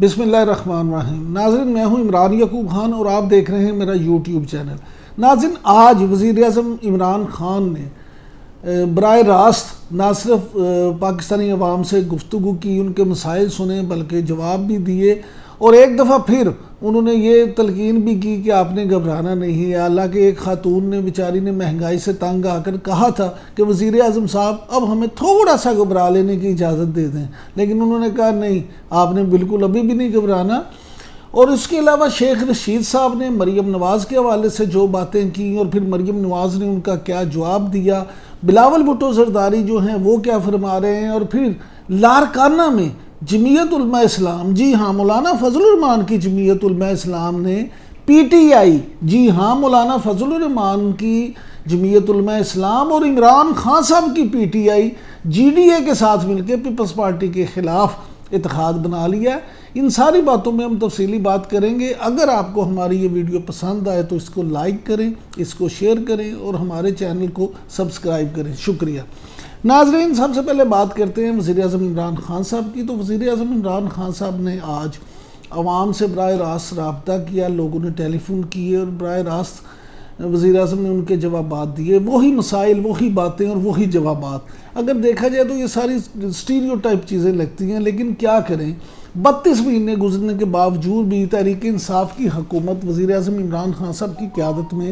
بسم اللہ الرحمن الرحیم۔ ناظرین، میں ہوں عمران یعقوب خان اور آپ دیکھ رہے ہیں میرا یوٹیوب چینل۔ ناظرین، آج وزیر اعظم عمران خان نے براہ راست نہ صرف پاکستانی عوام سے گفتگو کی، ان کے مسائل سنے، بلکہ جواب بھی دیے، اور ایک دفعہ پھر انہوں نے یہ تلقین بھی کی کہ آپ نے گھبرانا نہیں ہے۔ حالانکہ ایک خاتون نے بیچاری نے مہنگائی سے تنگ آ کر کہا تھا کہ وزیر اعظم صاحب اب ہمیں تھوڑا سا گھبرا لینے کی اجازت دے دیں، لیکن انہوں نے کہا نہیں، آپ نے بالکل ابھی بھی نہیں گھبرانا۔ اور اس کے علاوہ شیخ رشید صاحب نے مریم نواز کے حوالے سے جو باتیں کی، اور پھر مریم نواز نے ان کا کیا جواب دیا، بلاول بھٹو زرداری جو ہیں وہ کیا فرما رہے ہیں، اور پھر لارکانہ میں جمعیت علماء اسلام، جی ہاں مولانا فضل الرحمان کی جمعیت علماء اسلام نے پی ٹی آئی، جی ہاں مولانا فضل الرحمان کی جمعیت علماء اسلام اور عمران خان صاحب کی P T I G D A کے ساتھ مل کے پیپلز پارٹی کے خلاف اتحاد بنا لیا۔ ان ساری باتوں میں ہم تفصیلی بات کریں گے۔ اگر آپ کو ہماری یہ ویڈیو پسند آئے تو اس کو لائک کریں، اس کو شیئر کریں اور ہمارے چینل کو سبسکرائب کریں۔ شکریہ۔ ناظرین، سب سے پہلے بات کرتے ہیں وزیر اعظم عمران خان صاحب کی۔ تو وزیر اعظم عمران خان صاحب نے آج عوام سے براہ راست رابطہ کیا، لوگوں نے ٹیلی فون کیے اور براہ راست وزیر اعظم نے ان کے جوابات دیے، وہی مسائل، وہی باتیں اور وہی جوابات۔ اگر دیکھا جائے تو یہ ساری اسٹیریو ٹائپ چیزیں لگتی ہیں، لیکن کیا کریں، 32 مہینے گزرنے کے باوجود بھی تحریک انصاف کی حکومت وزیر اعظم عمران خان صاحب کی قیادت میں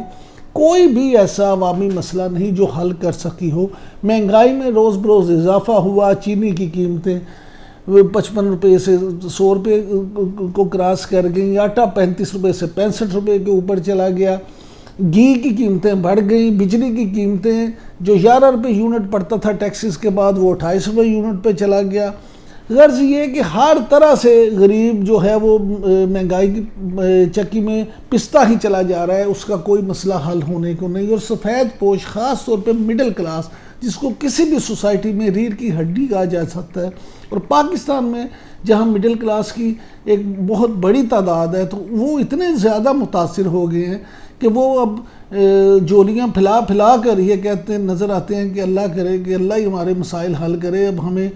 کوئی بھی ایسا عوامی مسئلہ نہیں جو حل کر سکی ہو۔ مہنگائی میں روز بروز اضافہ ہوا، چینی کی قیمتیں 55 روپے سے 100 روپے کو کراس کر گئیں، آٹا 35 روپے سے 65 روپے کے اوپر چلا گیا، گھی کی قیمتیں بڑھ گئیں، بجلی کی قیمتیں جو 11 روپے یونٹ پڑتا تھا ٹیکسز کے بعد وہ 28 روپے یونٹ پہ چلا گیا۔ غرض یہ کہ ہر طرح سے غریب جو ہے وہ مہنگائی کی چکی میں پستا ہی چلا جا رہا ہے، اس کا کوئی مسئلہ حل ہونے کو نہیں۔ اور سفید پوش خاص طور پہ مڈل کلاس، جس کو کسی بھی سوسائٹی میں ریڑھ کی ہڈی کہا جا سکتا ہے، اور پاکستان میں جہاں مڈل کلاس کی ایک بہت بڑی تعداد ہے، تو وہ اتنے زیادہ متاثر ہو گئے ہیں کہ وہ اب جولیاں پھیلا پھیلا کر یہ کہتے ہیں نظر آتے ہیں کہ اللہ کرے کہ اللہ ہی ہمارے مسائل حل کرے۔ اب ہمیں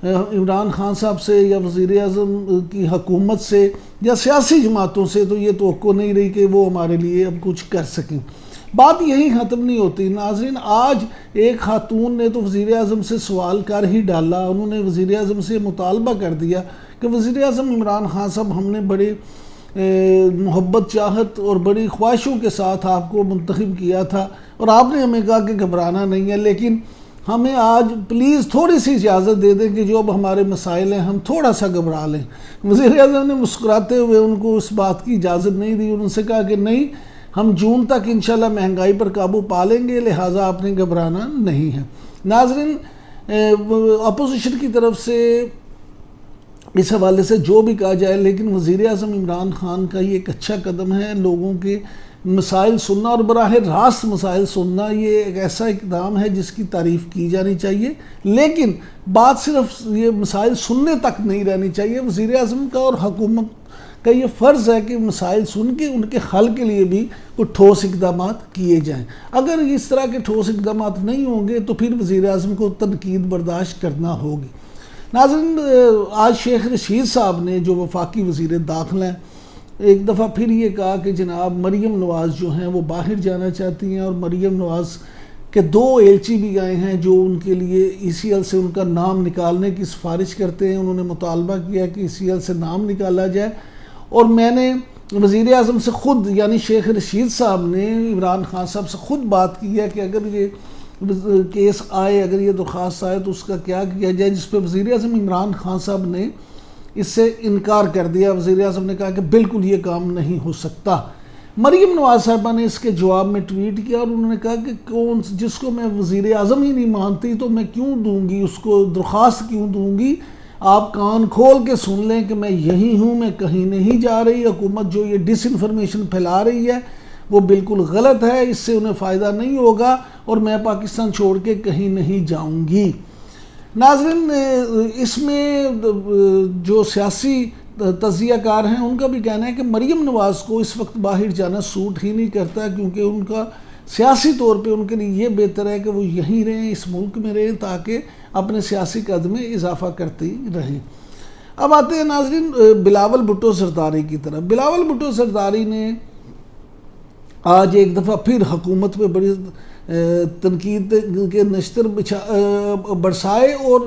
عمران خان صاحب سے یا وزیر اعظم کی حکومت سے یا سیاسی جماعتوں سے تو یہ توقع نہیں رہی کہ وہ ہمارے لیے اب کچھ کر سکیں۔ بات یہی ختم نہیں ہوتی۔ ناظرین، آج ایک خاتون نے تو وزیر اعظم سے سوال کر ہی ڈالا، انہوں نے وزیر اعظم سے مطالبہ کر دیا کہ وزیر اعظم عمران خان صاحب، ہم نے بڑے محبت چاہت اور بڑی خواہشوں کے ساتھ آپ کو منتخب کیا تھا، اور آپ نے ہمیں کہا کہ گھبرانا نہیں ہے، لیکن ہمیں آج پلیز تھوڑی سی اجازت دے دیں کہ جو اب ہمارے مسائل ہیں ہم تھوڑا سا گھبرا لیں۔ وزیر اعظم نے مسکراتے ہوئے ان کو اس بات کی اجازت نہیں دی، ان سے کہا کہ نہیں، ہم جون تک انشاءاللہ مہنگائی پر قابو پا لیں گے، لہٰذا آپ نے گھبرانا نہیں ہے۔ ناظرین، اپوزیشن کی طرف سے اس حوالے سے جو بھی کہا جائے، لیکن وزیر اعظم عمران خان کا یہ ایک اچھا قدم ہے، لوگوں کے مسائل سننا اور براہ راست مسائل سننا، یہ ایک ایسا اقدام ہے جس کی تعریف کی جانی چاہیے، لیکن بات صرف یہ مسائل سننے تک نہیں رہنی چاہیے۔ وزیر اعظم کا اور حکومت کا یہ فرض ہے کہ مسائل سن کے ان کے حل کے لیے بھی کوئی ٹھوس اقدامات کیے جائیں۔ اگر اس طرح کے ٹھوس اقدامات نہیں ہوں گے تو پھر وزیر اعظم کو تنقید برداشت کرنا ہوگی۔ ناظرین، آج شیخ رشید صاحب نے جو وفاقی وزیر داخلہ ہیں، ایک دفعہ پھر یہ کہا کہ جناب مریم نواز جو ہیں وہ باہر جانا چاہتی ہیں، اور مریم نواز کے 2 ایلچی بھی آئے ہیں جو ان کے لیے ای سی ایل سے ان کا نام نکالنے کی سفارش کرتے ہیں۔ انہوں نے مطالبہ کیا کہ ای سی ایل سے نام نکالا جائے، اور میں نے وزیر اعظم سے خود یعنی شیخ رشید صاحب نے عمران خان صاحب سے خود بات کی ہے کہ اگر یہ کیس آئے، اگر یہ درخواست آئے تو اس کا کیا کیا جائے، جس پہ وزیر اعظم عمران خان صاحب نے اس سے انکار کر دیا۔ وزیر اعظم نے کہا کہ بالکل یہ کام نہیں ہو سکتا۔ مریم نواز صاحبہ نے اس کے جواب میں ٹویٹ کیا اور انہوں نے کہا کہ جس کو میں وزیر اعظم ہی نہیں مانتی تو میں کیوں دوں گی، اس کو درخواست کیوں دوں گی؟ آپ کان کھول کے سن لیں کہ میں یہی ہوں، میں کہیں نہیں جا رہی۔ حکومت جو یہ ڈس انفارمیشن پھیلا رہی ہے وہ بالکل غلط ہے، اس سے انہیں فائدہ نہیں ہوگا، اور میں پاکستان چھوڑ کے کہیں نہیں جاؤں گی۔ ناظرین، اس میں جو سیاسی تجزیہ کار ہیں ان کا بھی کہنا ہے کہ مریم نواز کو اس وقت باہر جانا سوٹ ہی نہیں کرتا، کیونکہ ان کا سیاسی طور پہ ان کے لیے یہ بہتر ہے کہ وہ یہیں رہیں، اس ملک میں رہیں، تاکہ اپنے سیاسی قد میں اضافہ کرتی رہیں۔ اب آتے ہیں ناظرین بلاول بھٹو زرداری کی طرف۔ بلاول بھٹو زرداری نے آج ایک دفعہ پھر حکومت پہ بڑی تنقید کے نشتر برسائے، اور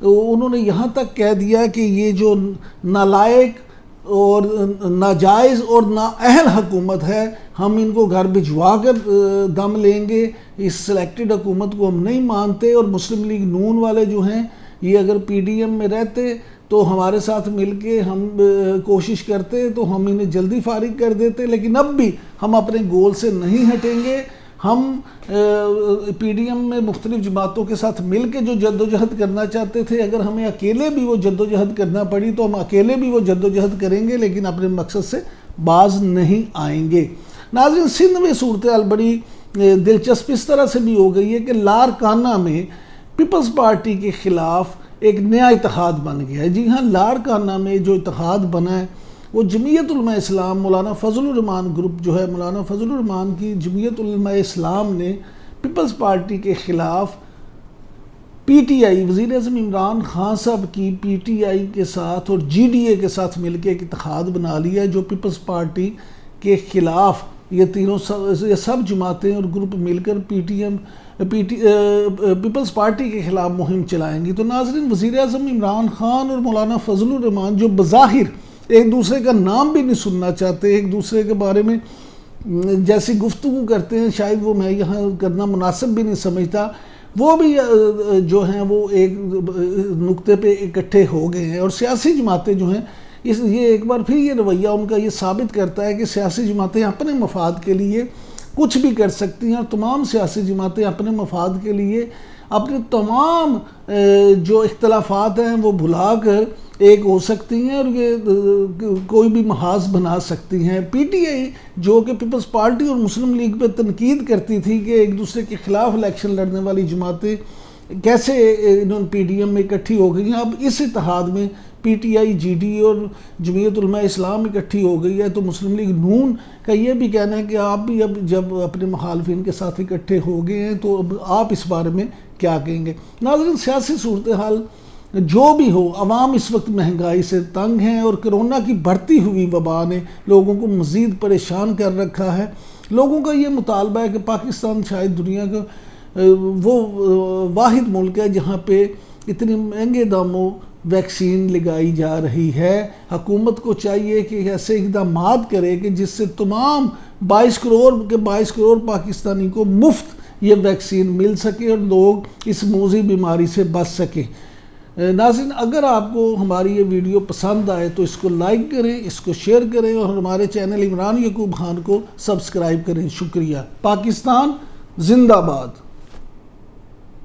انہوں نے یہاں تک کہہ دیا کہ یہ جو نالائق اور ناجائز اور نااہل حکومت ہے، ہم ان کو گھر بھجوا کر دم لیں گے، اس سلیکٹڈ حکومت کو ہم نہیں مانتے، اور مسلم لیگ نون والے جو ہیں یہ اگر پی ڈی ایم میں رہتے تو ہمارے ساتھ مل کے ہم کوشش کرتے تو ہم انہیں جلدی فارغ کر دیتے، لیکن اب بھی ہم اپنے گول سے نہیں ہٹیں گے۔ ہم پی ڈی ایم میں مختلف جماعتوں کے ساتھ مل کے جو جد و جہد کرنا چاہتے تھے، اگر ہمیں اکیلے بھی وہ جد و جہد کرنا پڑی تو ہم اکیلے بھی وہ جد و جہد کریں گے، لیکن اپنے مقصد سے باز نہیں آئیں گے۔ ناظرین سندھ میں صورتحال بڑی دلچسپ اس طرح سے بھی ہو گئی ہے کہ لارکانہ میں پیپلز پارٹی کے خلاف ایک نیا اتحاد بن گیا ہے۔ جی ہاں، لارکانہ میں جو اتحاد بنا ہے وہ جمعیت علماء اسلام، مولانا فضل الرحمان گروپ جو ہے، مولانا فضل الرحمان کی جمعیت علماء اسلام نے پیپلز پارٹی کے خلاف پی ٹی آئی، وزیر اعظم عمران خان صاحب کی پی ٹی آئی کے ساتھ اور جی ڈی اے کے ساتھ مل کے ایک اتحاد بنا لیا ہے، جو پیپلز پارٹی کے خلاف یہ سب جماعتیں اور گروپ مل کر پیپلز پارٹی کے خلاف مہم چلائیں گی۔ تو ناظرین وزیر اعظم عمران خان اور مولانا فضل الرحمان جو بظاہر ایک دوسرے کا نام بھی نہیں سننا چاہتے، ایک دوسرے کے بارے میں جیسی گفتگو کرتے ہیں شاید وہ میں یہاں کرنا مناسب بھی نہیں سمجھتا، وہ بھی جو ہیں وہ ایک نقطے پہ اکٹھے ہو گئے ہیں۔ اور سیاسی جماعتیں جو ہیں یہ ایک بار پھر یہ رویہ ان کا یہ ثابت کرتا ہے کہ سیاسی جماعتیں اپنے مفاد کے لیے کچھ بھی کر سکتی ہیں، اور تمام سیاسی جماعتیں اپنے مفاد کے لیے اپنے تمام جو اختلافات ہیں وہ بھلا کر ایک ہو سکتی ہیں اور یہ کوئی بھی محاذ بنا سکتی ہیں۔ پی ٹی آئی جو کہ پیپلز پارٹی اور مسلم لیگ پہ تنقید کرتی تھی کہ ایک دوسرے کے خلاف الیکشن لڑنے والی جماعتیں کیسے انہوں پی ڈی ایم میں اکٹھی ہو گئی ہیں، اب اس اتحاد میں P T I, G D اور جمعیت علماء اسلام اکٹھی ہو گئی ہے، تو مسلم لیگ نون کا یہ بھی کہنا ہے کہ آپ بھی اب جب اپنے مخالفین کے ساتھ اکٹھے ہو گئے ہیں تو اب آپ اس بارے میں کیا کہیں گے۔ ناظرین سیاسی صورتحال جو بھی ہو، عوام اس وقت مہنگائی سے تنگ ہیں اور کرونا کی بڑھتی ہوئی وبا نے لوگوں کو مزید پریشان کر رکھا ہے۔ لوگوں کا یہ مطالبہ ہے کہ پاکستان شاید دنیا کا وہ واحد ملک ہے جہاں پہ اتنے مہنگے داموں ویکسین لگائی جا رہی ہے۔ حکومت کو چاہیے کہ ایسے اقدامات کرے کہ جس سے تمام 22 کروڑ پاکستانی کو مفت یہ ویکسین مل سکے اور لوگ اس موذی بیماری سے بچ سکیں۔ ناظرین اگر آپ کو ہماری یہ ویڈیو پسند آئے تو اس کو لائک کریں، اس کو شیئر کریں اور ہمارے چینل عمران یعقوب خان کو سبسکرائب کریں۔ شکریہ۔ پاکستان زندہ باد۔